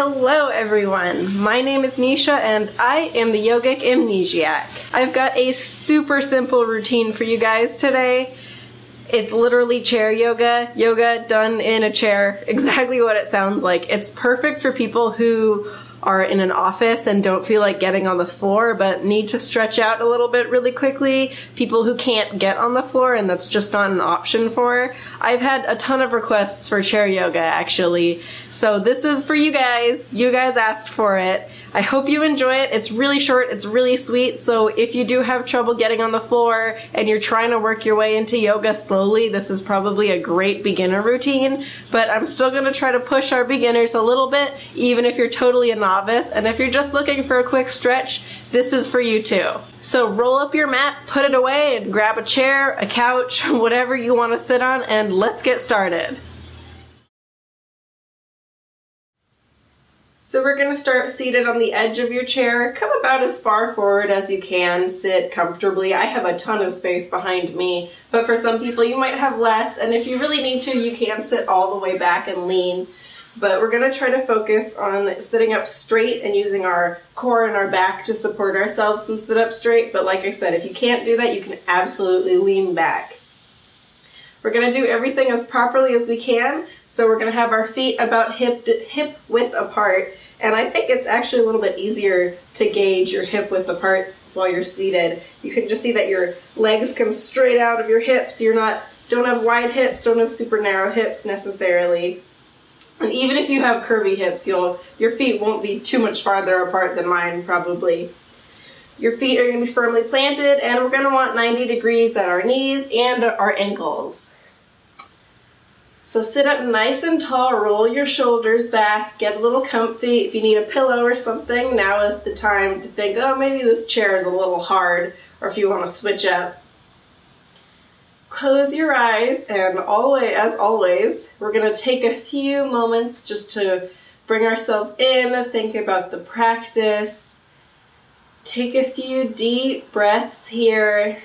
Hello everyone, my name is Nisha and I am the YogicAmnesiac. I've got a super simple routine for you guys today. It's literally chair yoga done in a chair, exactly what it sounds like. It's perfect for people who are in an office and don't feel like getting on the floor but need to stretch out a little bit really quickly. People who can't get on the floor and that's just not an option for. I've had a ton of requests for chair yoga actually, so this is for you guys. You guys asked for it. I hope you enjoy it. It's really short, it's really sweet, so if you do have trouble getting on the floor and you're trying to work your way into yoga slowly, this is probably a great beginner routine, but I'm still going to try to push our beginners a little bit, even if you're totally a novice, and if you're just looking for a quick stretch, this is for you too. So roll up your mat, put it away, and grab a chair, a couch, whatever you want to sit on, and let's get started. So we're going to start seated on the edge of your chair. Come about as far forward as you can. Sit comfortably. I have a ton of space behind me, but for some people you might have less, and if you really need to, you can sit all the way back and lean. But we're going to try to focus on sitting up straight and using our core and our back to support ourselves and sit up straight. But like I said, if you can't do that, you can absolutely lean back. We're going to do everything as properly as we can, so we're going to have our feet about hip width apart, and I think it's actually a little bit easier to gauge your hip width apart while you're seated. You can just see that your legs come straight out of your hips. Don't have wide hips, don't have super narrow hips necessarily. And even if you have curvy hips, your feet won't be too much farther apart than mine probably. Your feet are going to be firmly planted, and we're going to want 90 degrees at our knees and our ankles. So sit up nice and tall, roll your shoulders back, get a little comfy. If you need a pillow or something, now is the time to think, oh, maybe this chair is a little hard, or if you want to switch up. Close your eyes, and as always, we're going to take a few moments just to bring ourselves in, think about the practice. Take a few deep breaths here.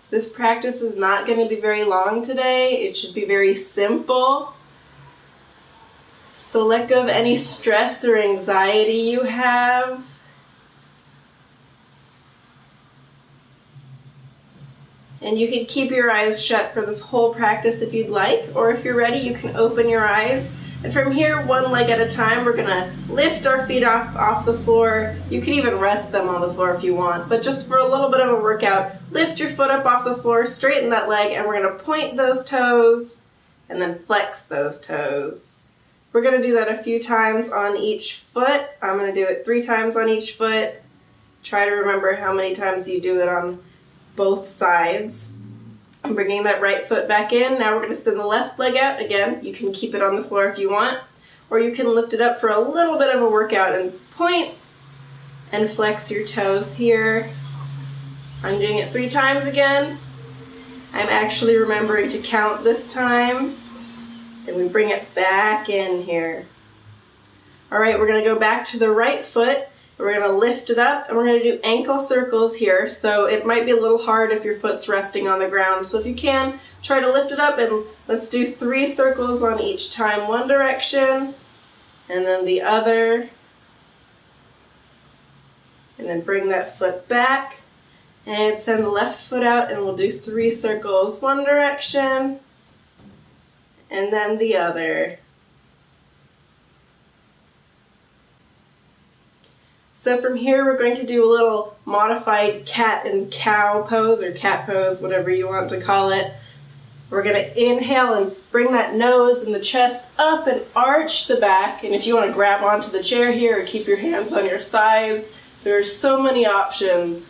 This practice is not going to be very long today. It should be very simple. So let go of any stress or anxiety you have. And you can keep your eyes shut for this whole practice if you'd like, or if you're ready, you can open your eyes. And from here, one leg at a time, we're going to lift our feet off the floor. You can even rest them on the floor if you want, but just for a little bit of a workout, lift your foot up off the floor, straighten that leg, and we're going to point those toes and then flex those toes. We're going to do that a few times on each foot. I'm going to do it 3 times on each foot. Try to remember how many times you do it on both sides. I'm bringing that right foot back in. Now we're going to send the left leg out. Again, you can keep it on the floor if you want, or you can lift it up for a little bit of a workout and point and flex your toes here. I'm doing it 3 times again. I'm actually remembering to count this time. Then we bring it back in here. All right, we're going to go back to the right foot. We're going to lift it up, and we're going to do ankle circles here, so it might be a little hard if your foot's resting on the ground. So if you can, try to lift it up, and let's do 3 circles on each time. One direction, and then the other. And then bring that foot back, and send the left foot out, and we'll do 3 circles. One direction, and then the other. So from here, we're going to do a little modified cat and cow pose, or cat pose, whatever you want to call it. We're going to inhale and bring that nose and the chest up and arch the back. And if you want to grab onto the chair here or keep your hands on your thighs, there are so many options.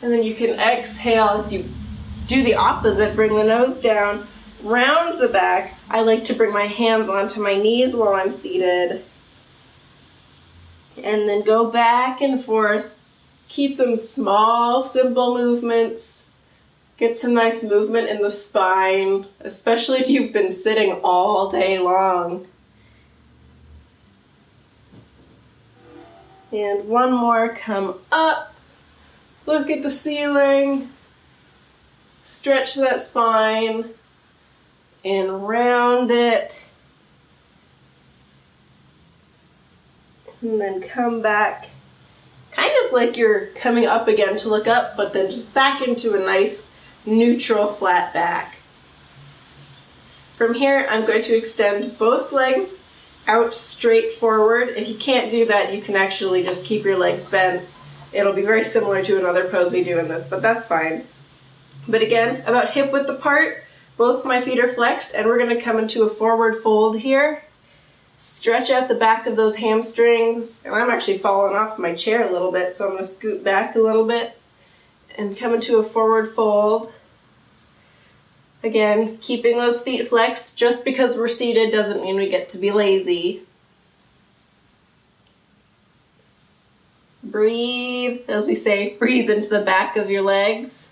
And then you can exhale as you do the opposite, bring the nose down, round the back. I like to bring my hands onto my knees while I'm seated. And then go back and forth. Keep them small, simple movements. Get some nice movement in the spine, especially if you've been sitting all day long. And one more, come up, look at the ceiling, stretch that spine, and round it. And then come back, kind of like you're coming up again to look up, but then just back into a nice neutral flat back. From here, I'm going to extend both legs out straight forward. If you can't do that, you can actually just keep your legs bent. It'll be very similar to another pose we do in this, but that's fine. But again, about hip width apart, both my feet are flexed, and we're going to come into a forward fold here. Stretch out the back of those hamstrings, and I'm actually falling off my chair a little bit, so I'm going to scoot back a little bit and come into a forward fold. Again, keeping those feet flexed. Just because we're seated doesn't mean we get to be lazy. Breathe, as we say, breathe into the back of your legs.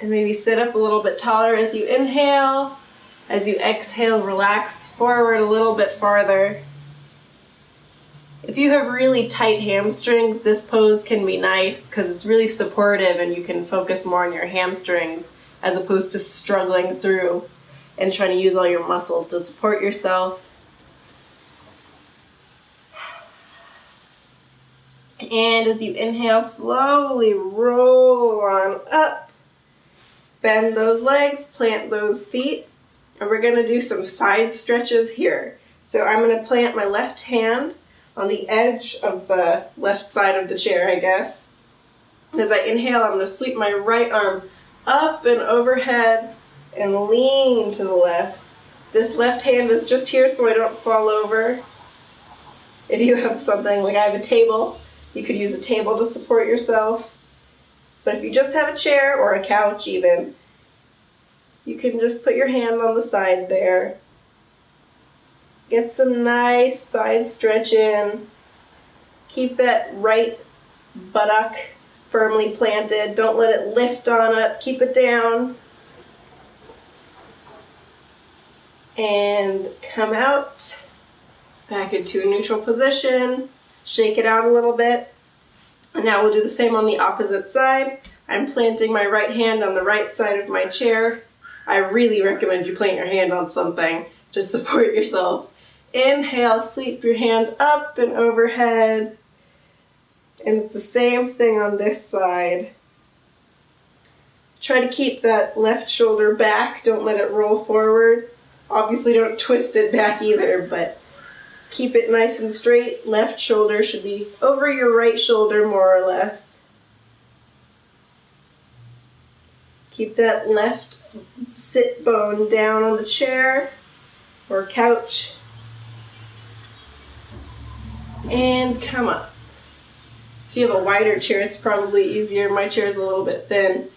And maybe sit up a little bit taller as you inhale. As you exhale, relax forward a little bit farther. If you have really tight hamstrings, this pose can be nice because it's really supportive and you can focus more on your hamstrings as opposed to struggling through and trying to use all your muscles to support yourself. And as you inhale, slowly roll on up. Bend those legs, plant those feet. And we're going to do some side stretches here. So I'm going to plant my left hand on the edge of the left side of the chair, I guess. And as I inhale, I'm going to sweep my right arm up and overhead and lean to the left. This left hand is just here so I don't fall over. If you have something, like I have a table, you could use a table to support yourself. But if you just have a chair or a couch even, you can just put your hand on the side there. Get some nice side stretch in. Keep that right buttock firmly planted. Don't let it lift on up. Keep it down. And come out. Back into a neutral position. Shake it out a little bit. And now we'll do the same on the opposite side. I'm planting my right hand on the right side of my chair. I really recommend you plant your hand on something to support yourself. Inhale, sweep your hand up and overhead. And it's the same thing on this side. Try to keep that left shoulder back. Don't let it roll forward. Obviously don't twist it back either, but keep it nice and straight. Left shoulder should be over your right shoulder more or less. Keep that left sit bone down on the chair or couch. And come up. If you have a wider chair, it's probably easier. My chair is a little bit thin.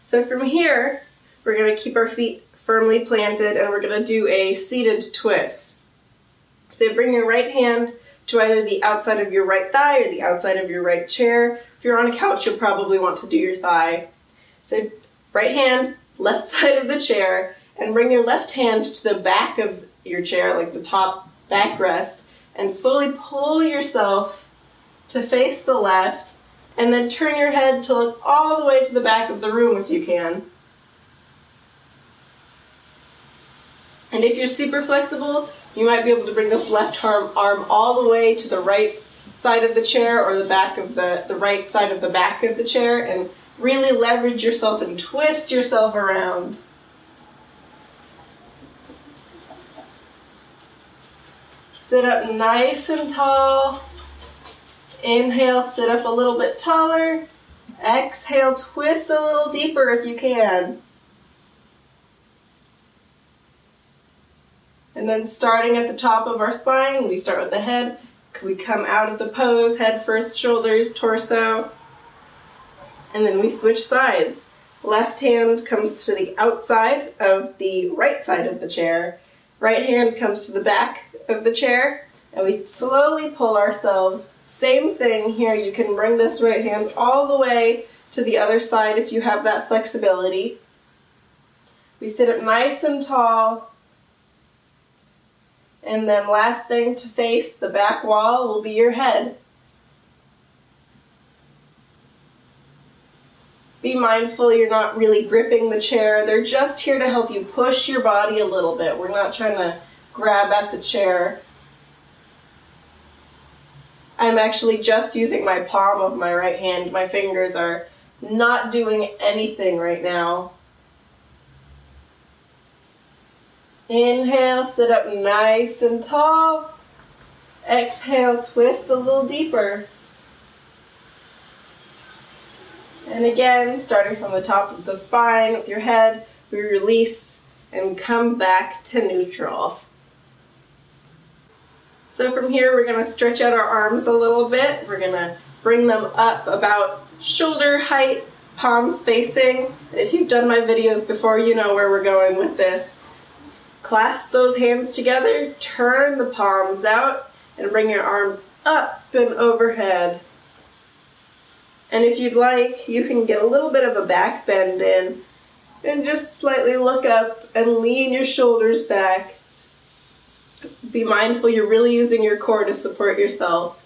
So from here, we're going to keep our feet firmly planted and we're going to do a seated twist. So bring your right hand to either the outside of your right thigh or the outside of your right chair. If you're on a couch, you'll probably want to do your thigh. So right hand, left side of the chair, and bring your left hand to the back of your chair, like the top backrest, and slowly pull yourself to face the left, and then turn your head to look all the way to the back of the room if you can. And if you're super flexible, you might be able to bring this left arm all the way to the right side of the chair or the back of the right side of the back of the chair, and really leverage yourself and twist yourself around. Sit up nice and tall. Inhale, sit up a little bit taller. Exhale, twist a little deeper if you can. And then starting at the top of our spine, we start with the head. We come out of the pose, head first, shoulders, torso. And then we switch sides. Left hand comes to the outside of the right side of the chair. Right hand comes to the back of the chair. And we slowly pull ourselves. Same thing here. You can bring this right hand all the way to the other side if you have that flexibility. We sit up nice and tall. And then last thing to face the back wall will be your head. Be mindful you're not really gripping the chair. They're just here to help you push your body a little bit. We're not trying to grab at the chair. I'm actually just using my palm of my right hand. My fingers are not doing anything right now. Inhale, sit up nice and tall. Exhale, twist a little deeper. And again, starting from the top of the spine with your head, we release and come back to neutral. So from here, we're going to stretch out our arms a little bit. We're going to bring them up about shoulder height, palms facing. If you've done my videos before, you know where we're going with this. Clasp those hands together, turn the palms out, and bring your arms up and overhead. And if you'd like, you can get a little bit of a back bend in and just slightly look up and lean your shoulders back. Be mindful you're really using your core to support yourself.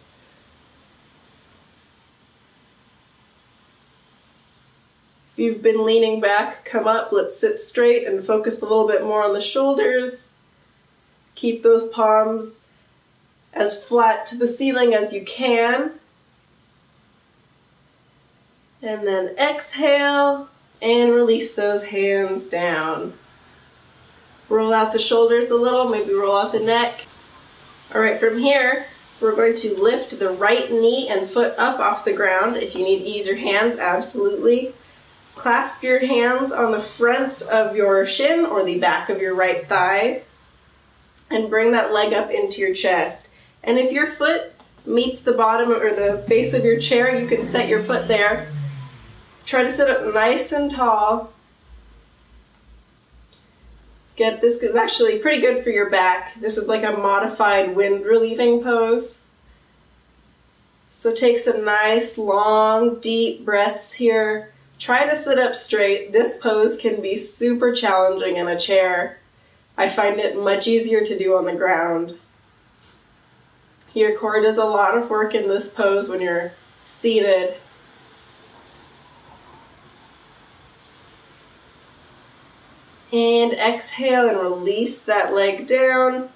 If you've been leaning back, come up, let's sit straight and focus a little bit more on the shoulders. Keep those palms as flat to the ceiling as you can. And then exhale and release those hands down. Roll out the shoulders a little, maybe roll out the neck. All right, from here, we're going to lift the right knee and foot up off the ground. If you need to use your hands, absolutely. Clasp your hands on the front of your shin or the back of your right thigh and bring that leg up into your chest. And if your foot meets the bottom or the base of your chair, you can set your foot there. Try to sit up nice and tall. This is actually pretty good for your back. This is like a modified wind relieving pose. So take some nice, long, deep breaths here. Try to sit up straight. This pose can be super challenging in a chair. I find it much easier to do on the ground. Your core does a lot of work in this pose when you're seated. And exhale and release that leg down.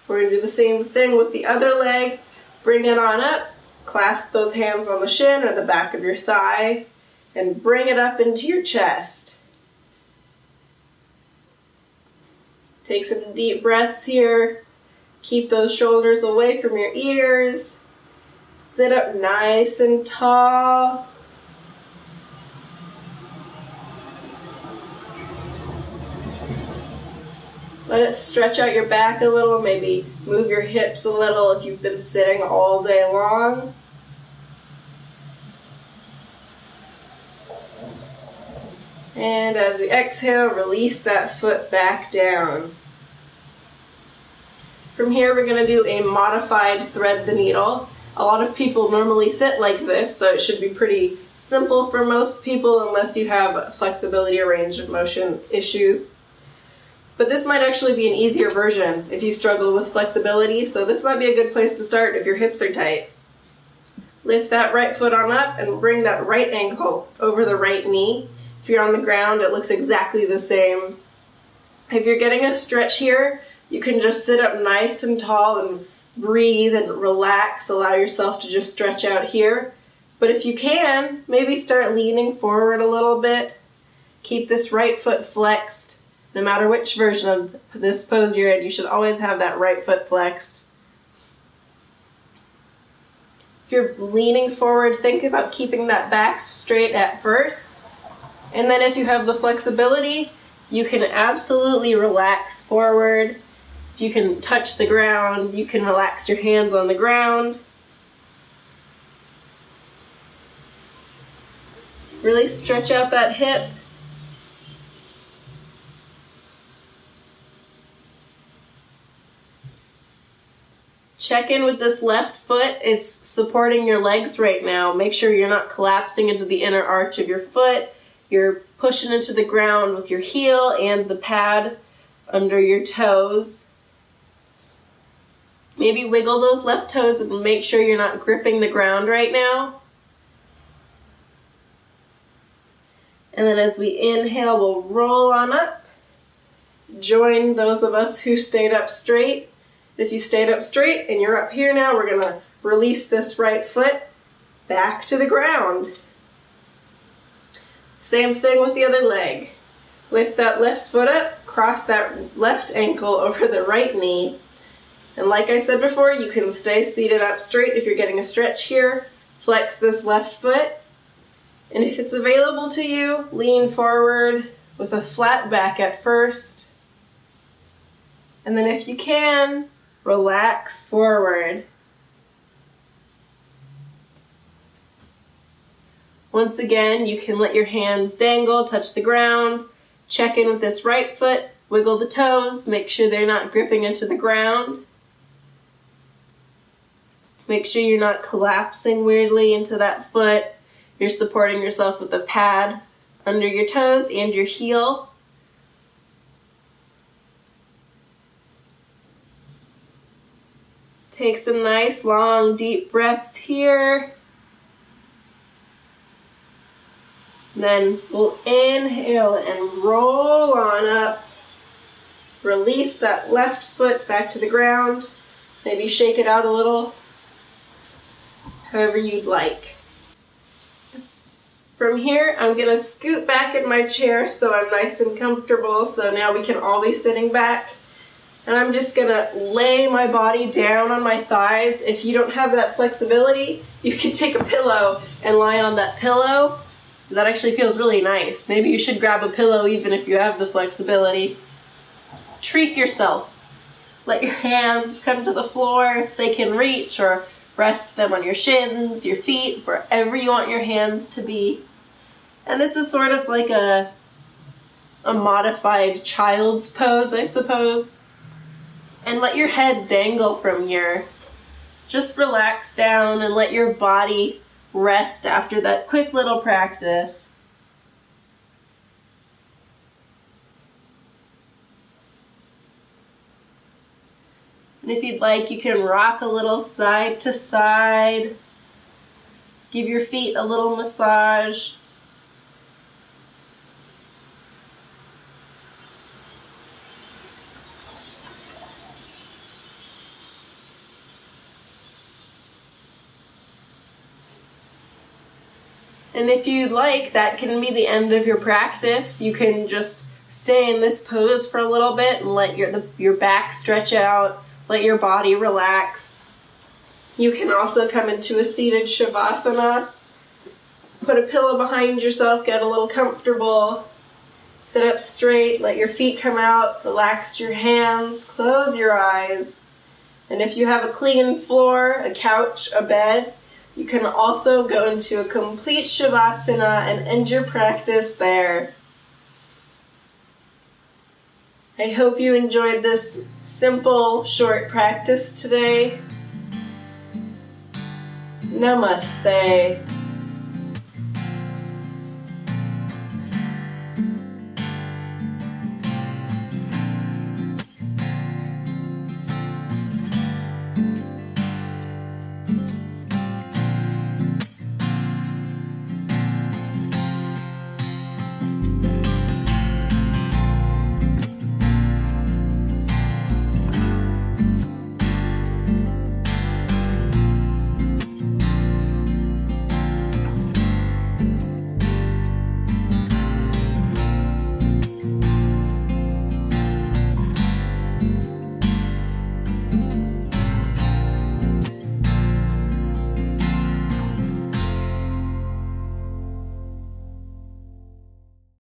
We're going to do the same thing with the other leg. Bring it on up. Clasp those hands on the shin or the back of your thigh and bring it up into your chest. Take some deep breaths here. Keep those shoulders away from your ears. Sit up nice and tall. Let it stretch out your back a little, maybe move your hips a little if you've been sitting all day long. And as we exhale, release that foot back down. From here, we're going to do a modified thread the needle. A lot of people normally sit like this, so it should be pretty simple for most people unless you have flexibility or range of motion issues. But this might actually be an easier version if you struggle with flexibility, so this might be a good place to start if your hips are tight. Lift that right foot on up and bring that right ankle over the right knee. If you're on the ground, it looks exactly the same. If you're getting a stretch here, you can just sit up nice and tall and breathe and relax. Allow yourself to just stretch out here. But if you can, maybe start leaning forward a little bit. Keep this right foot flexed. No matter which version of this pose you're in, you should always have that right foot flexed. If you're leaning forward, think about keeping that back straight at first. And then if you have the flexibility, you can absolutely relax forward. If you can touch the ground, you can relax your hands on the ground. Really stretch out that hip. Check in with this left foot. It's supporting your legs right now. Make sure you're not collapsing into the inner arch of your foot. You're pushing into the ground with your heel and the pad under your toes. Maybe wiggle those left toes and make sure you're not gripping the ground right now. And then as we inhale, we'll roll on up. Join those of us who stayed up straight. If you stayed up straight and you're up here now, we're going to release this right foot back to the ground. Same thing with the other leg. Lift that left foot up, cross that left ankle over the right knee. And like I said before, you can stay seated up straight if you're getting a stretch here. Flex this left foot. And if it's available to you, lean forward with a flat back at first. And then if you can, relax forward. Once again, you can let your hands dangle, touch the ground, check in with this right foot, wiggle the toes, make sure they're not gripping into the ground. Make sure you're not collapsing weirdly into that foot. You're supporting yourself with a pad under your toes and your heel. Take some nice long deep breaths here. Then we'll inhale and roll on up. Release that left foot back to the ground. Maybe shake it out a little, however you'd like. From here, I'm going to scoot back in my chair so I'm nice and comfortable. So now we can all be sitting back. And I'm just going to lay my body down on my thighs. If you don't have that flexibility, you can take a pillow and lie on that pillow. That actually feels really nice. Maybe you should grab a pillow even if you have the flexibility. Treat yourself. Let your hands come to the floor if they can reach, or rest them on your shins, your feet, wherever you want your hands to be. And this is sort of like a modified child's pose, I suppose. And let your head dangle from here. Just relax down and let your body rest after that quick little practice. And if you'd like, you can rock a little side to side. Give your feet a little massage. And if you'd like, that can be the end of your practice. You can just stay in this pose for a little bit and let your back stretch out, let your body relax. You can also come into a seated shavasana. Put a pillow behind yourself, get a little comfortable. Sit up straight, let your feet come out, relax your hands, close your eyes. And if you have a clean floor, a couch, a bed, you can also go into a complete shavasana and end your practice there. I hope you enjoyed this simple, short practice today. Namaste.